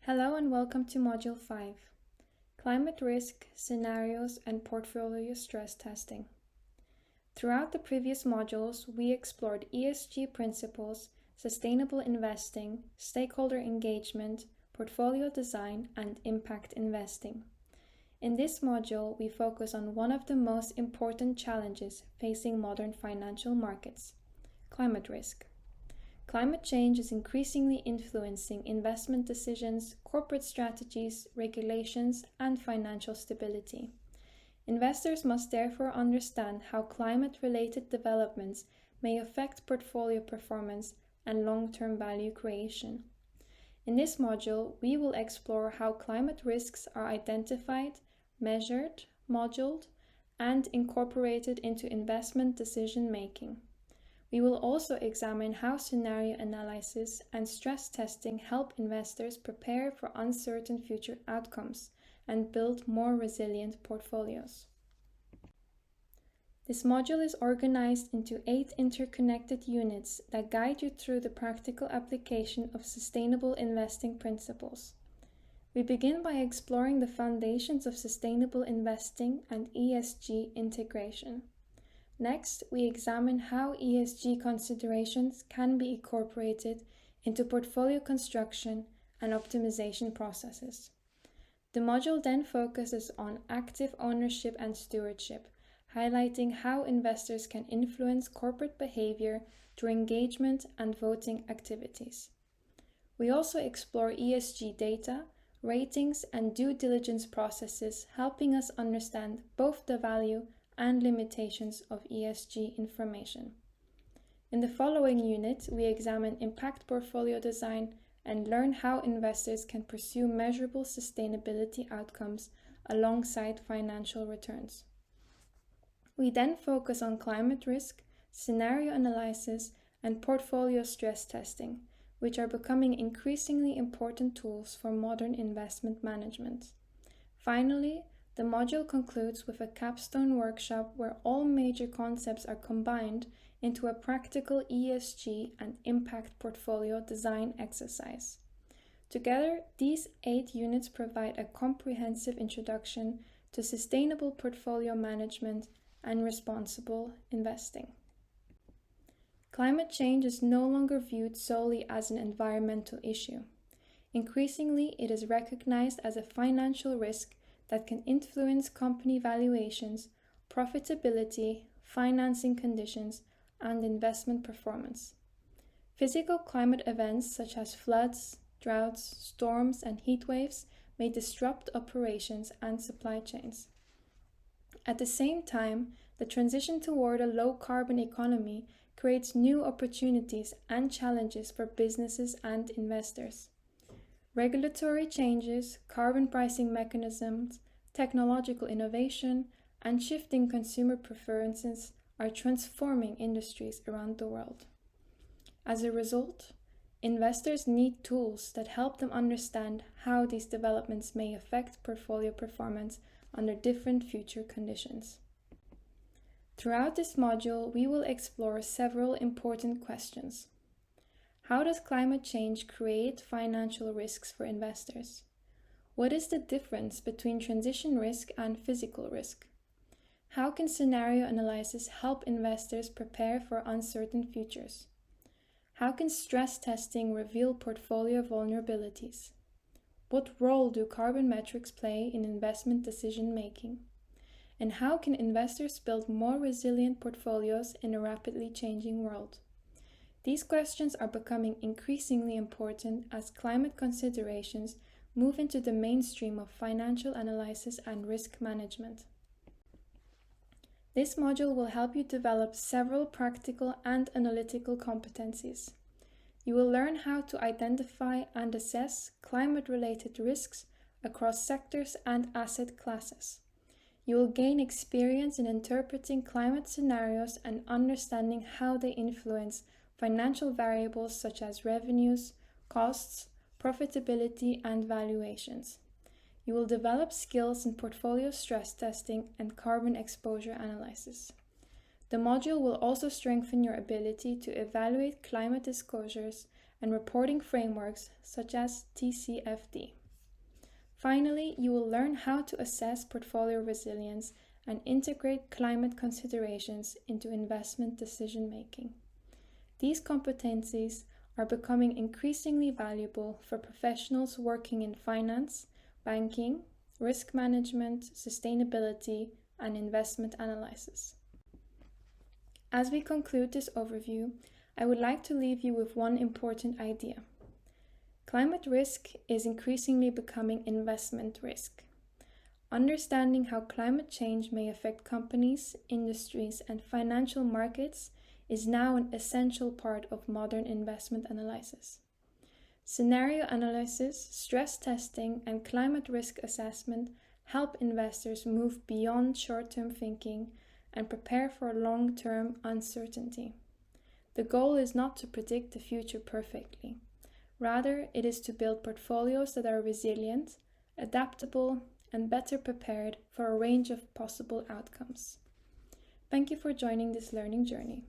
Hello and welcome to Module 5, Climate Risk, Scenarios and Portfolio Stress Testing. Throughout the previous modules, we explored ESG principles, sustainable investing, stakeholder engagement, portfolio design, and impact investing. In this module, we focus on one of the most important challenges facing modern financial markets, climate risk. Climate change is increasingly influencing investment decisions, corporate strategies, regulations, and financial stability. Investors must therefore understand how climate-related developments may affect portfolio performance and long-term value creation. In this module, we will explore how climate risks are identified, measured, modeled, and incorporated into investment decision-making. We will also examine how scenario analysis and stress testing help investors prepare for uncertain future outcomes and build more resilient portfolios. This module is organized into 8 interconnected units that guide you through the practical application of sustainable investing principles. We begin by exploring the foundations of sustainable investing and ESG integration. Next, we examine how ESG considerations can be incorporated into portfolio construction and optimization processes. The module then focuses on active ownership and stewardship, highlighting how investors can influence corporate behavior through engagement and voting activities. We also explore ESG data, ratings, and due diligence processes, helping us understand both the value and limitations of ESG information. In the following unit, we examine impact portfolio design and learn how investors can pursue measurable sustainability outcomes alongside financial returns. We then focus on climate risk, scenario analysis, and portfolio stress testing, which are becoming increasingly important tools for modern investment management. Finally, the module concludes with a capstone workshop where all major concepts are combined into a practical ESG and impact portfolio design exercise. Together, these 8 units provide a comprehensive introduction to sustainable portfolio management and responsible investing. Climate change is no longer viewed solely as an environmental issue. Increasingly, it is recognized as a financial risk that can influence company valuations, profitability, financing conditions, and investment performance. Physical climate events such as floods, droughts, storms, and heat waves may disrupt operations and supply chains. At the same time, the transition toward a low-carbon economy creates new opportunities and challenges for businesses and investors. Regulatory changes, carbon pricing mechanisms, technological innovation, and shifting consumer preferences are transforming industries around the world. As a result, investors need tools that help them understand how these developments may affect portfolio performance under different future conditions. Throughout this module, we will explore several important questions. How does climate change create financial risks for investors? What is the difference between transition risk and physical risk? How can scenario analysis help investors prepare for uncertain futures? How can stress testing reveal portfolio vulnerabilities? What role do carbon metrics play in investment decision making? And how can investors build more resilient portfolios in a rapidly changing world? These questions are becoming increasingly important as climate considerations move into the mainstream of financial analysis and risk management. This module will help you develop several practical and analytical competencies. You will learn how to identify and assess climate-related risks across sectors and asset classes. You will gain experience in interpreting climate scenarios and understanding how they influence financial variables such as revenues, costs, profitability, and valuations. You will develop skills in portfolio stress testing and carbon exposure analysis. The module will also strengthen your ability to evaluate climate disclosures and reporting frameworks such as TCFD. Finally, you will learn how to assess portfolio resilience and integrate climate considerations into investment decision-making. These competencies are becoming increasingly valuable for professionals working in finance, banking, risk management, sustainability, and investment analysis. As we conclude this overview, I would like to leave you with one important idea. Climate risk is increasingly becoming investment risk. Understanding how climate change may affect companies, industries, and financial markets is now an essential part of modern investment analysis. Scenario analysis, stress testing, and climate risk assessment help investors move beyond short-term thinking and prepare for long-term uncertainty. The goal is not to predict the future perfectly. Rather, it is to build portfolios that are resilient, adaptable, and better prepared for a range of possible outcomes. Thank you for joining this learning journey.